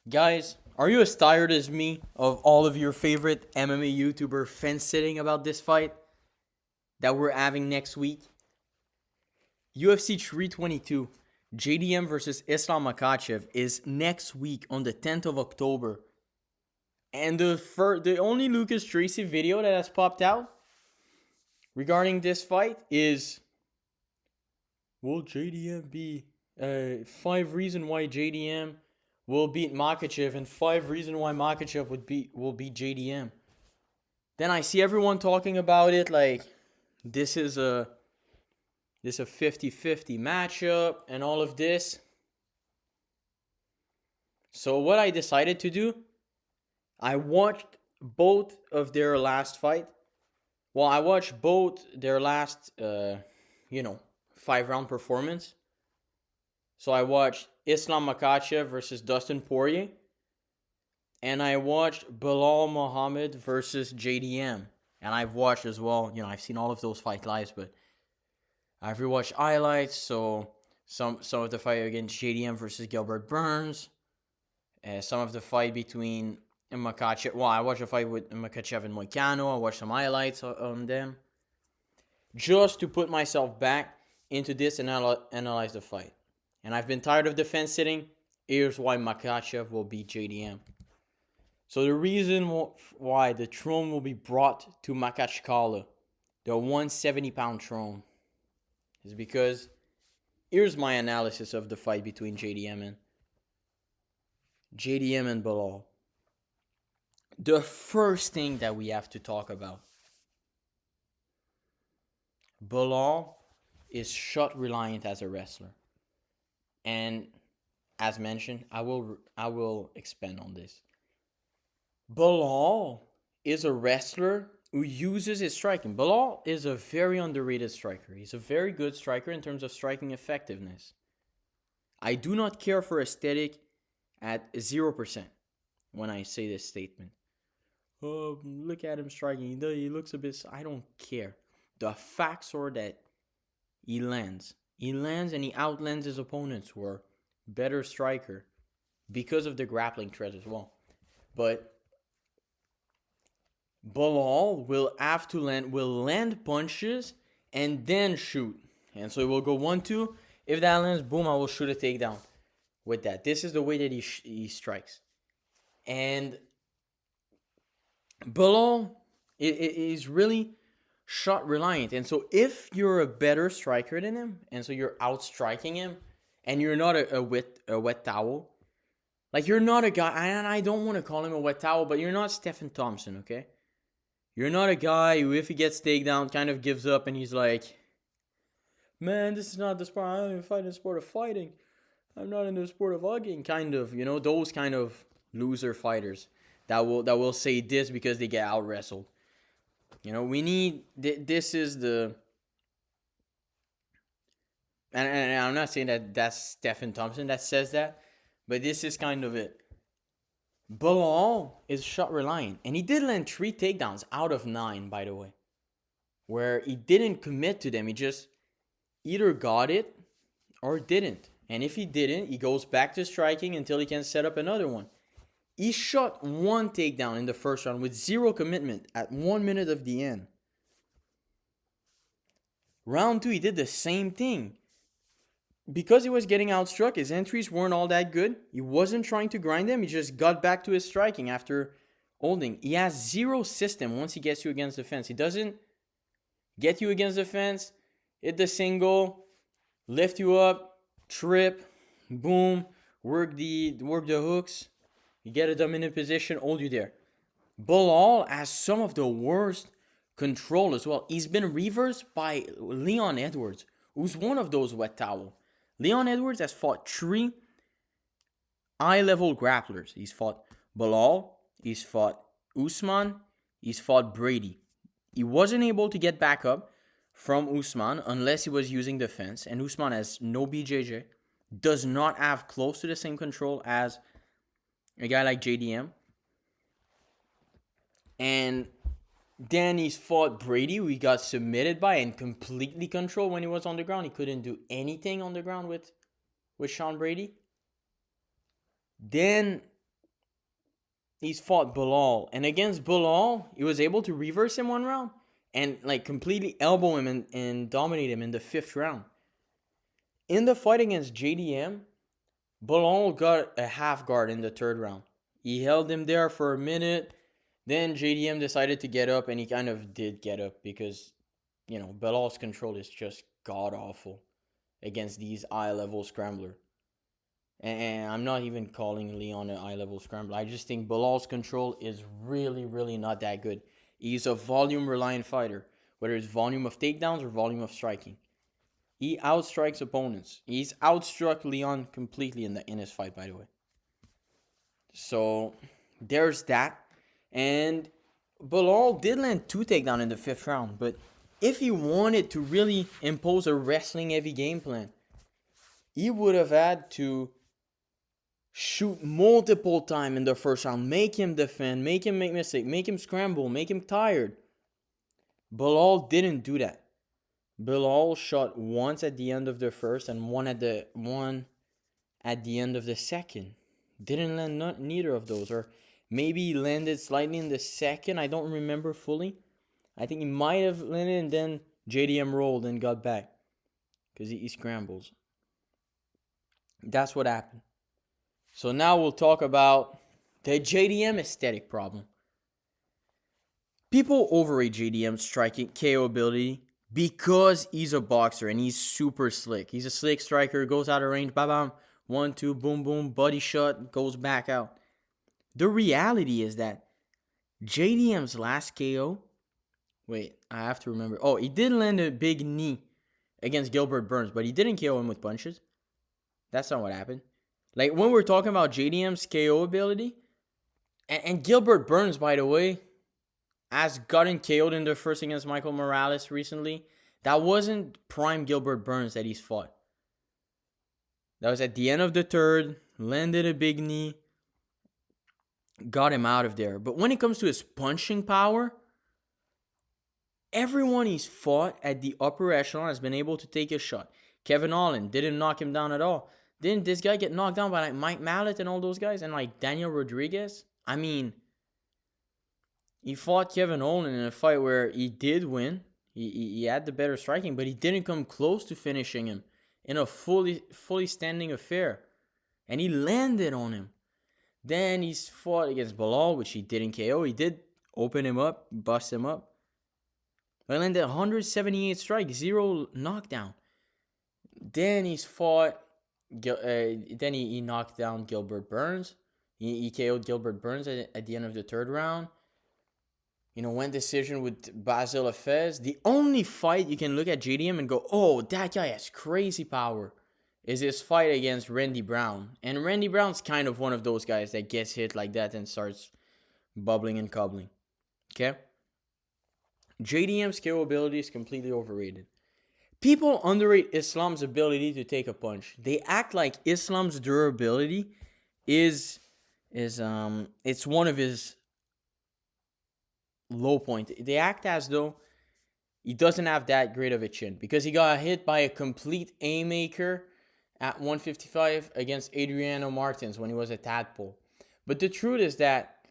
Guys, are you as tired as me of all of your favorite MMA YouTuber fence sitting about this fight that we're having next week? UFC 322, JDM versus Islam Makhachev is next week on the 10th of October. And the only Lucas Tracy video that has popped out regarding this fight is, will JDM be 5 reasons why JDM will beat Makhachev and 5 reasons why Makhachev will beat JDM. Then I see everyone talking about it like this is a 50-50 matchup and all of this. So what I decided to do, I watched both of their last fight. Well, I watched both their last 5-round performance. So I watched Islam Makhachev versus Dustin Poirier. And I watched Bilal Muhammad versus JDM. And I've watched as well, I've seen all of those fight lives, but I've rewatched highlights. So some of the fight against JDM versus Gilbert Burns. Some of the fight between Makhachev. Well, I watched a fight with Makhachev and Moicano. I watched some highlights on them. Just to put myself back into this and analyze the fight. And I've been tired of defense sitting. Here's why Makhachev will beat JDM. So the reason why the throne will be brought to Makhachev, the 170-pound throne, is because here's my analysis of the fight between JDM and Bilal. The first thing that we have to talk about, Bilal is shot reliant as a wrestler. And as mentioned, I will expand on this. Bilal is a wrestler who uses his striking. Bilal is a very underrated striker. He's a very good striker in terms of striking effectiveness. I do not care for aesthetic at 0% when I say this statement. Oh, look at him striking. He looks a bit... I don't care. The facts are that he lands. He lands and he outlands his opponents who are better striker because of the grappling threat as well. But Bilal will land punches and then shoot. And so it will go 1-2. If that lands, boom, I will shoot a takedown with that. This is the way that he strikes. And Bilal is really shot reliant. And so if you're a better striker than him, and so you're outstriking him, and you're not a wet towel, like you're not a guy, and I don't want to call him a wet towel, but you're not Stephen Thompson, okay? You're not a guy who, if he gets takedown, kind of gives up and he's like, man, this is not the sport. I don't even fight in the sport of fighting. I'm not in the sport of hugging, kind of, those kind of loser fighters that will say this because they get out wrestled. We need, this is the, and I'm not saying that that's Stephen Thompson that says that, but this is kind of it. Bilal is shot reliant, and he did land 3 takedowns out of 9, by the way, where he didn't commit to them. He just either got it or didn't. And if he didn't, he goes back to striking until he can set up another one. He shot 1 takedown in the first round with 0 commitment at 1 minute of the end. Round 2, he did the same thing. Because he was getting outstruck, his entries weren't all that good. He wasn't trying to grind them. He just got back to his striking after holding. He has 0 system once he gets you against the fence. He doesn't get you against the fence, hit the single, lift you up, trip, boom, work the hooks. You get a dominant position, hold you there. Bilal has some of the worst control as well. He's been reversed by Leon Edwards, who's one of those wet towel. Leon Edwards has fought 3 high-level grapplers. He's fought Bilal, he's fought Usman, he's fought Brady. He wasn't able to get back up from Usman unless he was using the fence. And Usman has no BJJ, does not have close to the same control as a guy like JDM. And then he's fought Brady, who he got submitted by and completely controlled when he was on the ground. He couldn't do anything on the ground with Sean Brady. Then he's fought Bilal, and against Bilal, he was able to reverse him one round and like completely elbow him and dominate him in the 5th round. In the fight against JDM, Bilal got a half guard in the 3rd round. He held him there for a minute. Then JDM decided to get up, and he kind of did get up because, Bilal's control is just god awful against these eye level scrambler. And I'm not even calling Leon an eye level scrambler. I just think Bilal's control is really, really not that good. He's a volume reliant fighter, whether it's volume of takedowns or volume of striking. He outstrikes opponents. He's outstruck Leon completely in his fight, by the way. So there's that. And Bilal did land 2 takedowns in the 5th round, but if he wanted to really impose a wrestling heavy game plan, he would have had to shoot multiple times in the 1st round, make him defend, make him make mistakes, make him scramble, make him tired. Bilal didn't do that. Bilal shot once at the end of the 1st and one at the end of the 2nd. Didn't land neither of those, or maybe he landed slightly in the 2nd. I don't remember fully. I think he might have landed and then JDM rolled and got back because he scrambles. That's what happened. So now we'll talk about the JDM aesthetic problem. People overrate JDM's striking KO ability because he's a boxer and he's super slick. He's a slick striker, goes out of range, bam, 1, 2, boom, boom, body shot, goes back out. The reality is that JDM's last KO, I have to remember. Oh, he did land a big knee against Gilbert Burns, but he didn't KO him with punches. That's not what happened. Like, when we're talking about JDM's KO ability, and Gilbert Burns, by the way, has gotten KO'd in the 1st against Michael Morales recently. That wasn't prime Gilbert Burns that he's fought. That was at the end of the 3rd, landed a big knee, got him out of there. But when it comes to his punching power, everyone he's fought at the upper echelon has been able to take a shot. Kevin Holland didn't knock him down at all. Didn't this guy get knocked down by like Mike Mallet and all those guys and like Daniel Rodriguez? I mean, he fought Kevin Holland in a fight where he did win. He had the better striking, but he didn't come close to finishing him in a fully standing affair. And he landed on him. Then he's fought against Bilal, which he didn't KO. He did open him up, bust him up. But he landed 178 strikes, 0 knockdown. Then he's fought. Then he knocked down Gilbert Burns. He KO'd Gilbert Burns at the end of the 3rd round. Went decision with Basil Afez. The only fight you can look at JDM and go, oh, that guy has crazy power, is his fight against Randy Brown. And Randy Brown's kind of one of those guys that gets hit like that and starts bubbling and cobbling. Okay? JDM's KO ability is completely overrated. People underrate Islam's ability to take a punch. They act like Islam's durability is it's one of his low point. They act as though he doesn't have that great of a chin because he got hit by a complete haymaker at 155 against Adriano Martins when he was a tadpole. But the truth is that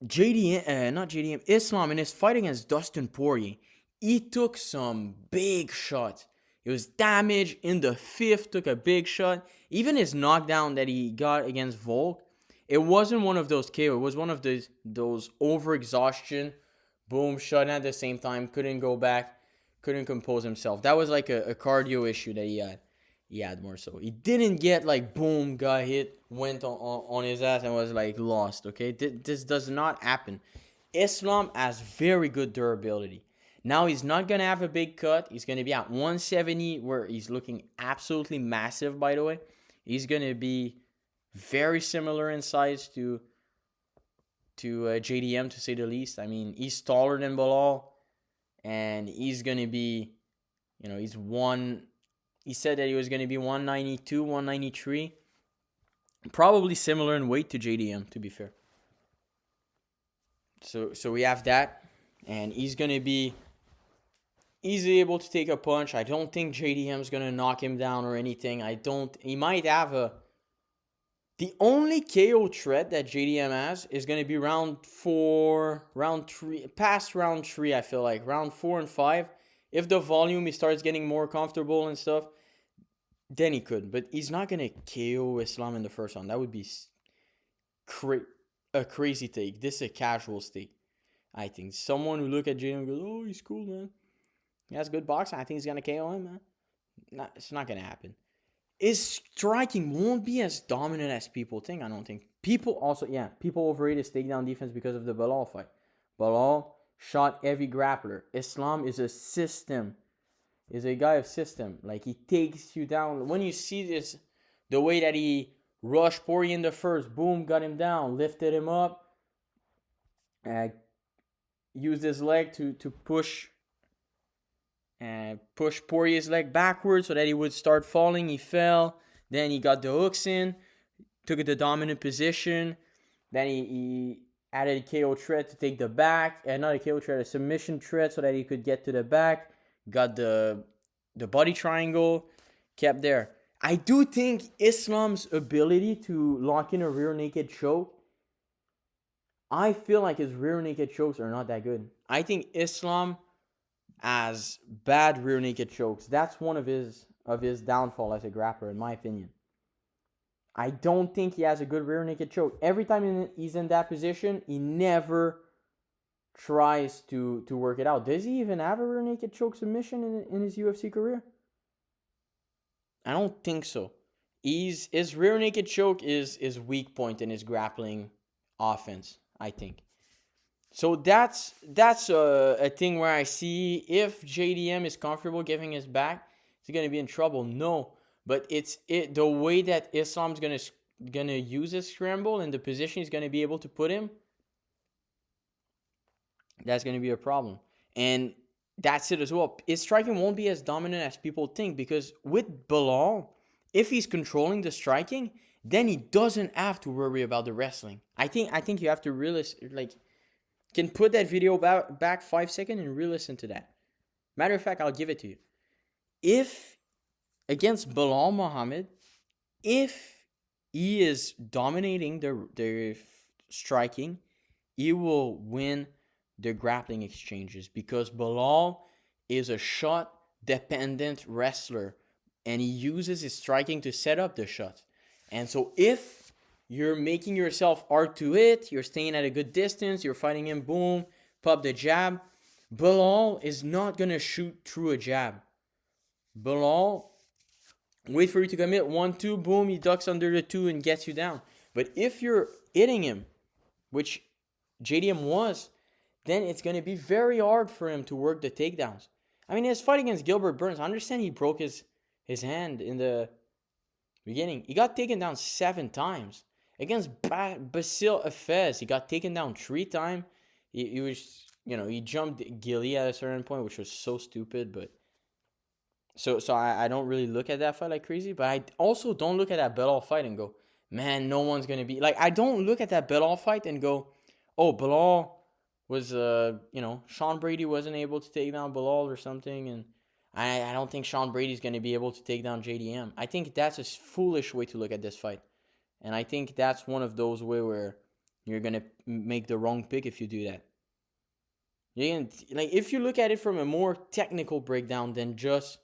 Islam in his fight against Dustin Poirier, he took some big shots. He was damaged in the 5th, took a big shot. Even his knockdown that he got against Volk, it wasn't one of those KO. It was one of those over-exhaustion, boom, shot at the same time, couldn't go back, couldn't compose himself. That was like a cardio issue that he had. He had more so. He didn't get like, boom, got hit, went on his ass and was like lost, okay? This does not happen. Islam has very good durability. Now he's not going to have a big cut. He's going to be at 170 where he's looking absolutely massive, by the way. He's going to be very similar in size to JDM, to say the least. I mean, he's taller than Bilal, and he's going to be, he said that he was going to be 192, 193. Probably similar in weight to JDM, to be fair. So we have that, and he's going to be easily able to take a punch. I don't think JDM is going to knock him down or anything. He might have The only KO threat that JDM has is going to be round 4, round 3, past round 3, I feel like. Round 4 and 5. If the volume, he starts getting more comfortable and stuff, then he could. But he's not going to KO Islam in the first round. That would be a crazy take. This is a casual take, I think. Someone who look at JDM and goes, oh, he's cool, man. He has good boxing. I think he's going to KO him, man. It's not going to happen. His striking won't be as dominant as people think, I don't think. People overrate his takedown defense because of the Belal fight. Belal shot every grappler. Islam is a system. Is a guy of system. Like, he takes you down. When you see this, the way that he rushed Poirier in the first, boom, got him down, lifted him up, used his leg to push Poirier's leg backwards so that he would start falling. He fell. Then he got the hooks in, took it to dominant position. Then he added a KO threat to take the back. Not a KO threat, a submission threat so that he could get to the back. Got the body triangle, kept there. I do think Islam's ability to lock in a rear naked choke, I feel like his rear naked chokes are not that good. I think Islam as bad rear naked chokes. That's one of his downfall as a grappler, in my opinion. I don't think he has a good rear naked choke. Every time he's in that position, he never tries to work it out. Does he even have a rear naked choke submission in his UFC career? I don't think so. His rear naked choke is weak point in his grappling offense, I think. So that's a thing where I see if JDM is comfortable giving his back, he's gonna be in trouble. No, but it's the way that Islam's gonna use his scramble and the position he's gonna be able to put him. That's gonna be a problem, and that's it as well. His striking won't be as dominant as people think because with Belal, if he's controlling the striking, then he doesn't have to worry about the wrestling. I think you have to realize can put that video back 5 seconds and re-listen to that. Matter of fact, I'll give it to you. If, against Belal Muhammad, if he is dominating the striking, he will win the grappling exchanges because Belal is a shot-dependent wrestler and he uses his striking to set up the shots. And so if you're making yourself hard to hit, you're staying at a good distance, you're fighting him, boom, pop the jab. Belal is not going to shoot through a jab. Belal, wait for you to commit, 1-2, boom, he ducks under the 2 and gets you down. But if you're hitting him, which JDM was, then it's going to be very hard for him to work the takedowns. I mean, his fight against Gilbert Burns, I understand he broke his hand in the beginning. He got taken down 7 times. Against Basil Efes, he got taken down 3 times. He was, he jumped Gilly at a certain point, which was so stupid. But so I don't really look at that fight like crazy. But I also don't look at that Belal fight and go, man, no one's gonna be like. I don't look at that Belal fight and go, oh, Belal was Sean Brady wasn't able to take down Belal or something, and I don't think Sean Brady's gonna be able to take down JDM. I think that's a foolish way to look at this fight. And I think that's one of those where you're going to make the wrong pick if you do that. If you look at it from a more technical breakdown than just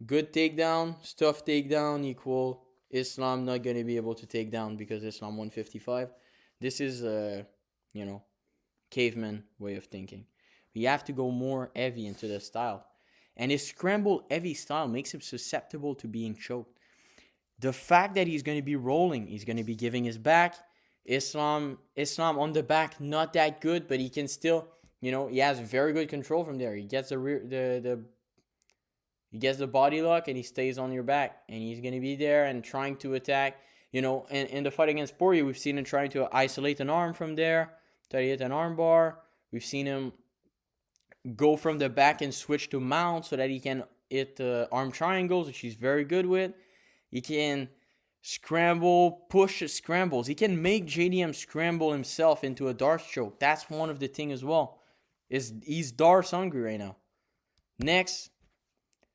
good takedown, stuff takedown equal Islam not going to be able to take down because Islam 155. This is a, caveman way of thinking. You have to go more heavy into the style. And his scramble heavy style makes him susceptible to being choked. The fact that he's going to be rolling, he's going to be giving his back. Islam on the back, not that good, but he can still, he has very good control from there. He gets he gets the body lock and he stays on your back, and he's going to be there and trying to attack. In the fight against Poirier, we've seen him trying to isolate an arm from there, try to hit an arm bar. We've seen him go from the back and switch to mount so that he can hit arm triangles, which he's very good with. He can scramble, push scrambles. He can make JDM scramble himself into a Darce choke. That's one of the things as well. He's Darce hungry right now. Next,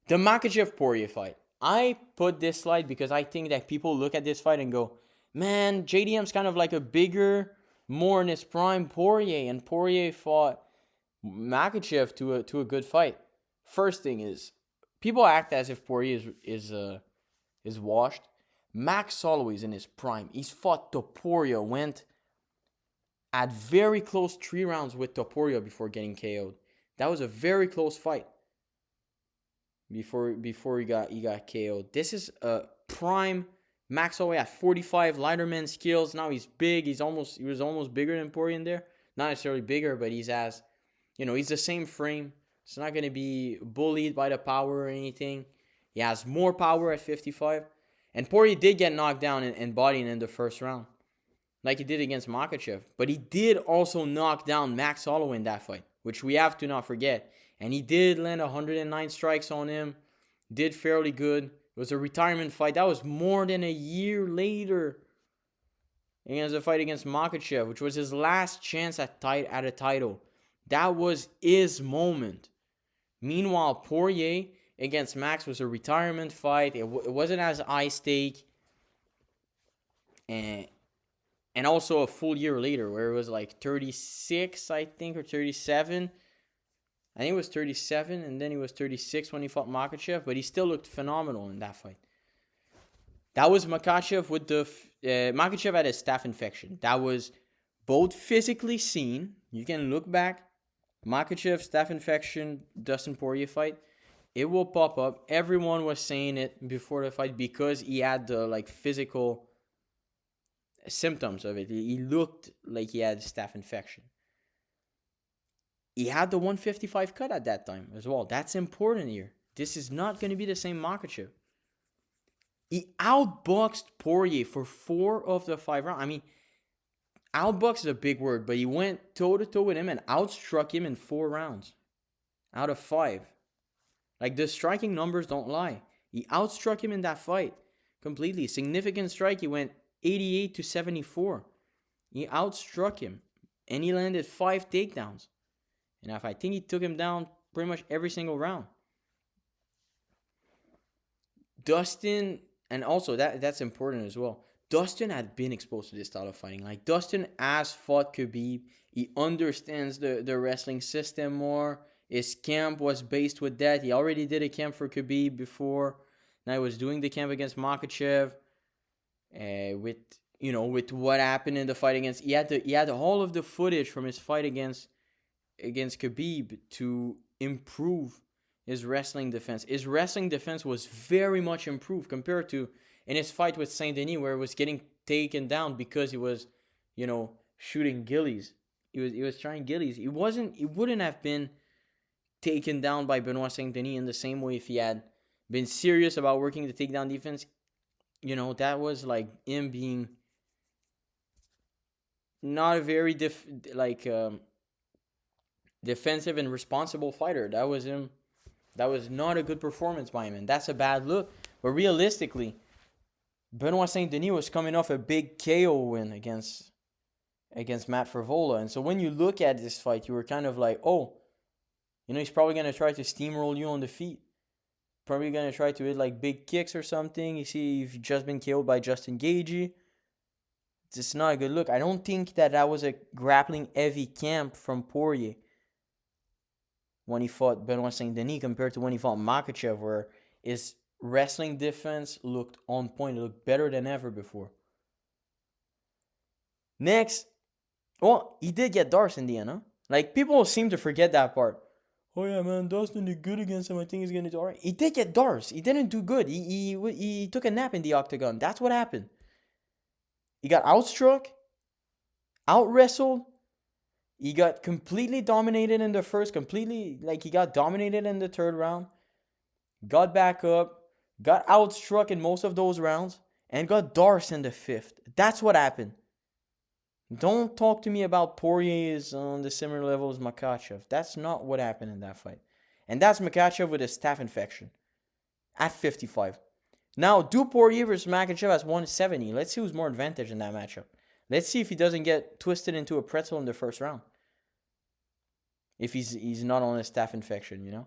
the Makhachev Poirier fight. I put this slide because I think that people look at this fight and go, Man, JDM's kind of like a bigger, more in his prime Poirier, and Poirier fought Makhachev to a good fight. First thing is, people act as if Poirier is washed. Max Holloway's in his prime. He's fought Topuria, went at very close 3 rounds with Topuria before getting KO'd. That was a very close fight. Before he got KO'd. This is a prime Max Holloway at 45, lighter man skills. Now he's big. He was almost bigger than Poirier in there. Not necessarily bigger, but he's the same frame. It's not going to be bullied by the power or anything. He has more power at 55. And Poirier did get knocked down and bodied in the first round, like he did against Makhachev. But he did also knock down Max Holloway in that fight, which we have to not forget. And he did land 109 strikes on him. Did fairly good. It was a retirement fight. That was more than a year later against the fight against Makhachev, which was his last chance at a title. That was his moment. Meanwhile, Poirier against Max was a retirement fight. It wasn't as high stake. And also a full year later, where it was like 36, I think, or 37. I think it was 37, and then he was 36 when he fought Makhachev, but he still looked phenomenal in that fight. That was Makhachev with Makhachev had a staph infection. That was both physically seen. You can look back. Makhachev, staph infection, Dustin Poirier fight. It will pop up. Everyone was saying it before the fight because he had the physical symptoms of it. He looked like he had staph infection. He had the 155 cut at that time as well. That's important here. This is not going to be the same Makhachev. He outboxed Poirier for 4 of the 5 rounds. I mean, outbox is a big word, but he went toe-to-toe with him and outstruck him in 4 rounds out of 5. Like, the striking numbers don't lie. He outstruck him in that fight completely. Significant strike. He went 88 to 74. He outstruck him, and he landed 5 takedowns. And I think he took him down pretty much every single round. Dustin, and also that's important as well. Dustin had been exposed to this style of fighting. Like, Dustin has fought Khabib. He understands the wrestling system more. His camp was based with that. He already did a camp for Khabib before. Now he was doing the camp against Makhachev. With what happened in the fight against, he had all of the footage from his fight against Khabib to improve his wrestling defense. His wrestling defense was very much improved compared to in his fight with Saint Denis, where it was getting taken down because he was, shooting gillies. He was trying gillies. He wouldn't have been taken down by Benoit Saint Denis in the same way if he had been serious about working the takedown defense. That was like him being not a very defensive and responsible fighter. That was him. That was not a good performance by him, and that's a bad look. But realistically, Benoit Saint Denis was coming off a big KO win against Matt Frevola, and so when you look at this fight, you were kind of like, oh, he's probably gonna try to steamroll you on the feet. Probably gonna try to hit big kicks or something. You see, you've just been killed by Justin Gaethje. It's not a good look. I don't think that was a grappling heavy camp from Poirier when he fought Benoit Saint Denis compared to when he fought Makhachev, where his wrestling defense looked on point. It looked better than ever before. Next, he did get Darce in the end, huh? People seem to forget that part. Oh yeah, man, Dustin did good against him. I think he's gonna do alright. He did get Darce. He didn't do good. He took a nap in the octagon. That's what happened. He got outstruck, out-wrestled. He got completely dominated in the first, he got dominated in the 3rd round. Got back up, got outstruck in most of those rounds, and got Darce in the 5th. That's what happened. Don't talk to me about Poirier is on the similar level as Makhachev. That's not what happened in that fight. And that's Makhachev with a staph infection at 55. Now, do Poirier versus Makhachev at 170. Let's see who's more advantage in that matchup. Let's see if he doesn't get twisted into a pretzel in the 1st round. If he's not on a staph infection,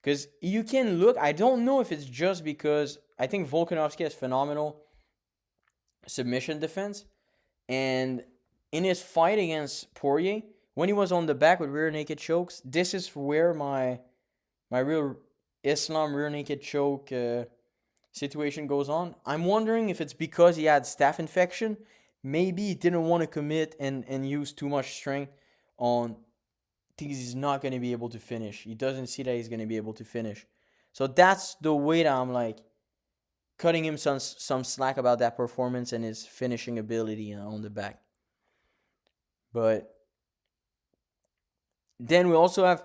Because you can look, I don't know if it's just because I think Volkanovski is phenomenal submission defense. And in his fight against Poirier, when he was on the back with rear naked chokes, this is where my real Islam rear naked choke situation goes on. I'm wondering if it's because he had staph infection. Maybe he didn't want to commit and use too much strength on things he's not going to be able to finish. He doesn't see that he's going to be able to finish. So that's the way that I'm like cutting him some slack about that performance and his finishing ability on the back. But then we also have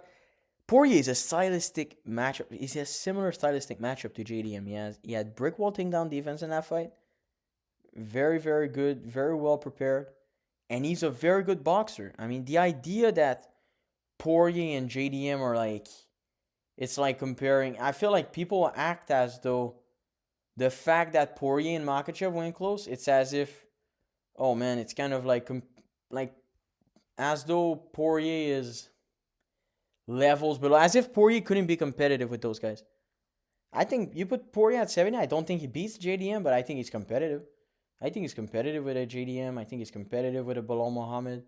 Poirier is a stylistic matchup. He's a similar stylistic matchup to JDM. He had brick wall takedown defense in that fight. Very, very good, very well prepared. And he's a very good boxer. I mean, the idea that Poirier and JDM are like, it's like comparing. I feel like people act as though the fact that Poirier and Makhachev went close, it's as if, oh man, it's kind of like as though Poirier is levels below, as if Poirier couldn't be competitive with those guys. I think you put Poirier at 70. I don't think he beats JDM, but I think he's competitive. I think he's competitive with a JDM. I think he's competitive with a Belal Muhammad.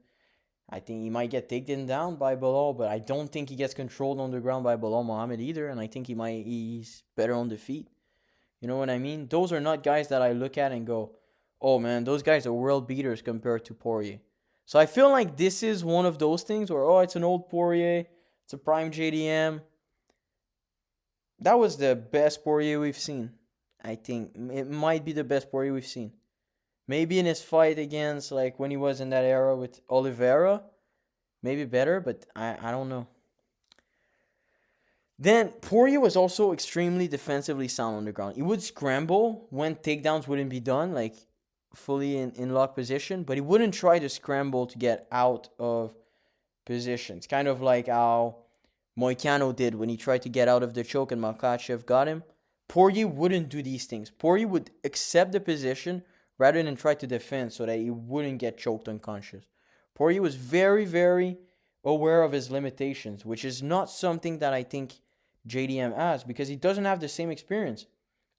I think he might get taken down by Belal, but I don't think he gets controlled on the ground by Belal Muhammad either. And I think he's better on the feet. You know what I mean? Those are not guys that I look at and go, oh man, those guys are world beaters compared to Poirier. So I feel like this is one of those things where, oh, it's an old Poirier, it's a prime JDM. That was the best Poirier we've seen. I think it might be the best Poirier we've seen. Maybe in his fight against, like, when he was in that era with Oliveira, maybe better, but I don't know. Then Poirier was also extremely defensively sound on the ground. He would scramble when takedowns wouldn't be done, like fully in lock position, but he wouldn't try to scramble to get out of positions. Kind of like how Moicano did when he tried to get out of the choke and Makhachev got him. Poirier wouldn't do these things. Poirier would accept the position rather than try to defend so that he wouldn't get choked unconscious. Poirier was very, very aware of his limitations, which is not something that I think JDM has because he doesn't have the same experience.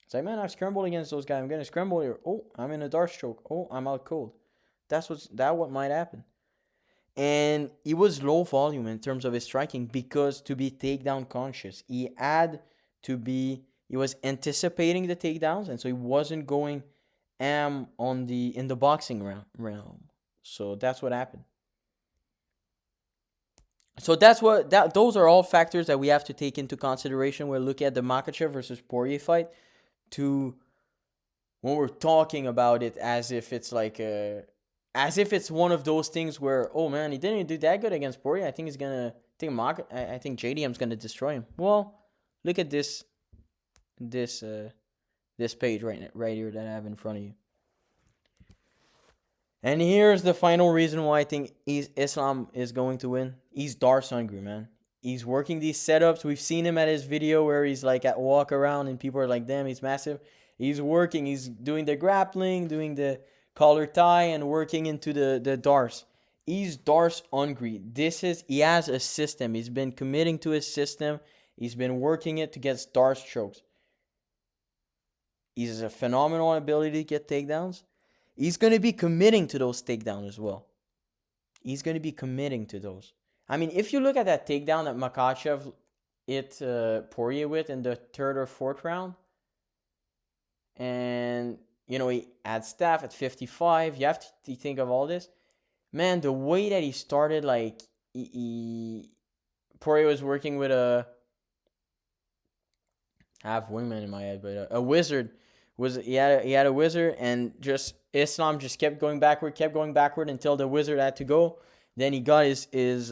It's like, man, I've scrambled against those guys. I'm going to scramble here. Oh, I'm in a dark choke. Oh, I'm out cold. That's what might happen. And he was low volume in terms of his striking because to be takedown conscious, he was anticipating the takedowns, and so he wasn't going in the boxing realm. So that's what happened. So those are all factors that we have to take into consideration when we look at the Makhachev versus Poirier fight when we're talking about it as if it's one of those things where, oh man, he didn't do that good against Poirier. I think I think JDM's gonna destroy him. Well, look at this page right here that I have in front of you. And here's the final reason why I think Islam is going to win. He's Darce hungry, man. He's working these setups. We've seen him at his video where he's like at walk around and people are like, damn, he's massive. He's working. He's doing the grappling, doing the collar tie, and working into the Darce. He's Darce hungry. He has a system. He's been committing to his system. He's been working it to get Darce chokes. He has a phenomenal ability to get takedowns. He's going to be committing to those takedowns as well. He's going to be committing to those. I mean, if you look at that takedown that Makhachev hit Poirier with in the third or fourth round, and, you know, he had staff at 55, you have to think of all this. Man, the way that he started, like, Poirier was working with I have wingman in my head, but a wizard. He had a wizard, and just Islam just kept going backward until the wizard had to go. Then he got his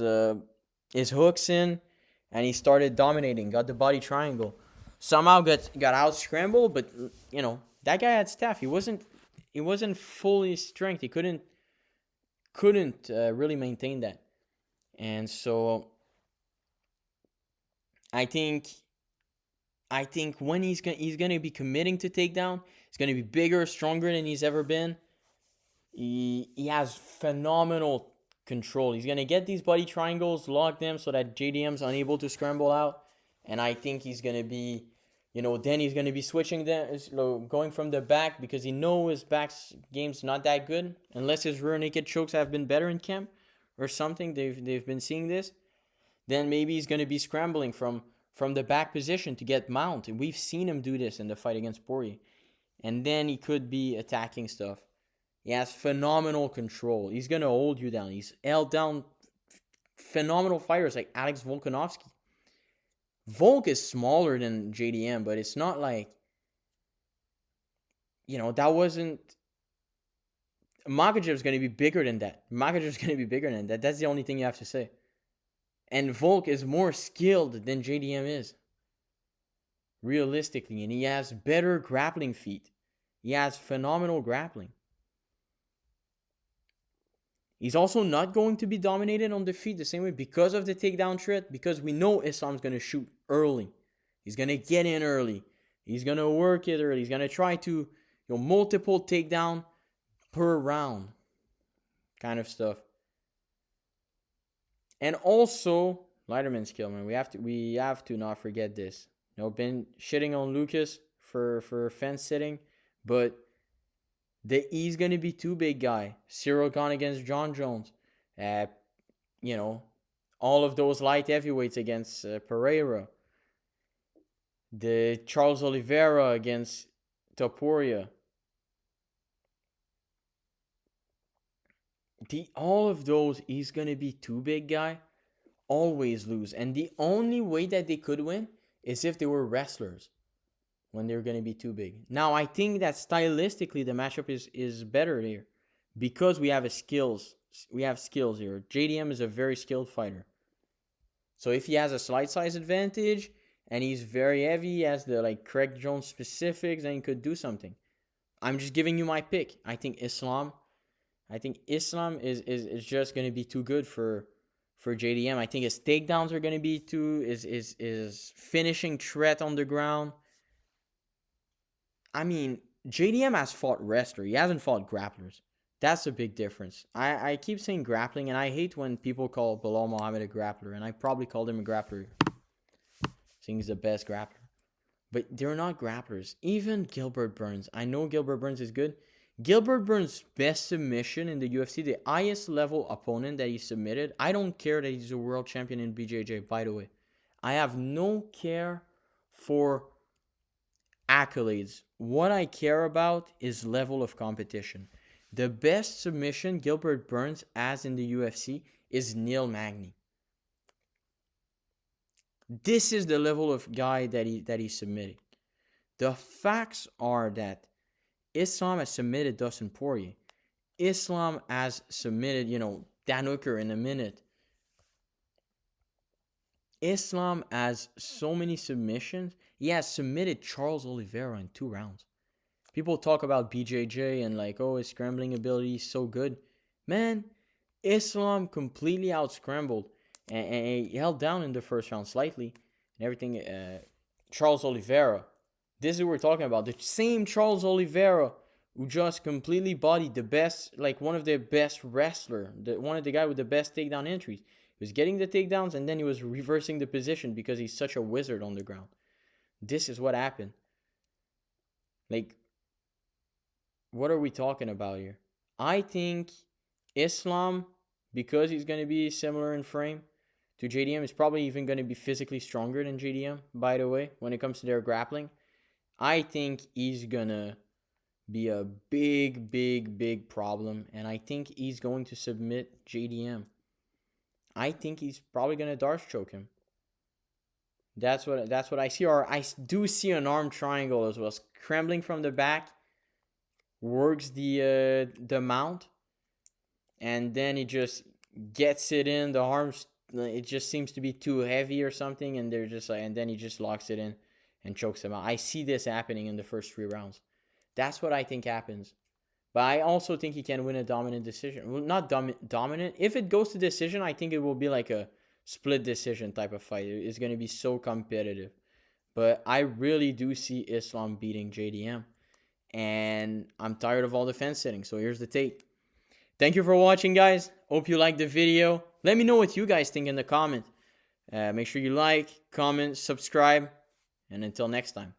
hooks in, and he started dominating. Got the body triangle. Somehow got out scrambled, but you know that guy had staff. He wasn't fully strength. He couldn't really maintain that, and so I think when he's gonna be committing to takedown, he's gonna be bigger, stronger than he's ever been. He has phenomenal control. He's gonna get these body triangles, lock them so that JDM's unable to scramble out, and I think he's gonna be Then he's going to be switching going from the back because he knows his back's game's not that good. Unless his rear naked chokes have been better in camp or something, they've been seeing this. Then maybe he's going to be scrambling from the back position to get mount. And we've seen him do this in the fight against Poirier. And then he could be attacking stuff. He has phenomenal control. He's going to hold you down. He's held down phenomenal fighters like Alex Volkanovski. Volk is smaller than JDM, but it's not like, that wasn't... Makhachev is going to be bigger than that. That's the only thing you have to say. And Volk is more skilled than JDM is. Realistically. And he has better grappling feet. He has phenomenal grappling. He's also not going to be dominated on the feet the same way because of the takedown threat, because we know Islam's going to shoot early. He's going to get in early. He's going to work it early. He's going to try to multiple takedown per round kind of stuff. And also, Leiterman's kill, man. We have to not forget this. Been shitting on Lucas for fence sitting, but he's going to be too big guy. Cyril gone against John Jones. All of those light heavyweights against Pereira. The Charles Oliveira against Topuria. All of those, he's going to be too big guy. Always lose. And the only way that they could win is if they were wrestlers. When they're going to be too big. Now, I think that stylistically the matchup is better here because we have skills. We have skills here. JDM is a very skilled fighter. So if he has a slight size advantage and he's very heavy, he has the Craig Jones specifics, then he could do something. I'm just giving you my pick. I think Islam is just going to be too good for JDM. I think his takedowns are going to be his finishing threat on the ground. I mean, JDM has fought wrestler. He hasn't fought grapplers. That's a big difference. I keep saying grappling, and I hate when people call Bilal Muhammad a grappler, and I probably called him a grappler, saying he's the best grappler. But they're not grapplers. Even Gilbert Burns. I know Gilbert Burns is good. Gilbert Burns' best submission in the UFC, the highest level opponent that he submitted. I don't care that he's a world champion in BJJ, by the way. I have no care for accolades. What I care about is level of competition. The best submission Gilbert Burns has in the UFC is Neil Magny. This is the level of guy that he submitted. The facts are that Islam has submitted Dustin Poirier. Islam has submitted, Dan Hooker in a minute. Islam has so many submissions. He has submitted Charles Oliveira in 2 rounds. People talk about BJJ and his scrambling ability is so good. Man, Islam completely out-scrambled and he held down in the first round slightly and everything. Charles Oliveira, this is what we're talking about. The same Charles Oliveira who just completely bodied the best, one of the best wrestler, one of the guy with the best takedown entries. He was getting the takedowns and then he was reversing the position because he's such a wizard on the ground. This is what happened. What are we talking about here? I think Islam, because he's going to be similar in frame to JDM, is probably even going to be physically stronger than JDM, by the way, when it comes to their grappling. I think he's going to be a big, big, big problem, and I think he's going to submit JDM. I think he's probably going to Darce choke him. That's what I see. Or I do see an arm triangle as well. Scrambling from the back. Works the mount. And then he just gets it in. The arms, it just seems to be too heavy or something. And they're just and then he just locks it in and chokes him out. I see this happening in the first 3 rounds. That's what I think happens. But I also think he can win a dominant decision. Well, not dominant. If it goes to decision, I think it will be like a split decision type of fight. It's going to be so competitive. But I really do see Islam beating JDM. And I'm tired of all the fence sitting. So here's the tape. Thank you for watching, guys. Hope you liked the video. Let me know what you guys think in the comments. Make sure you like, comment, subscribe. And until next time.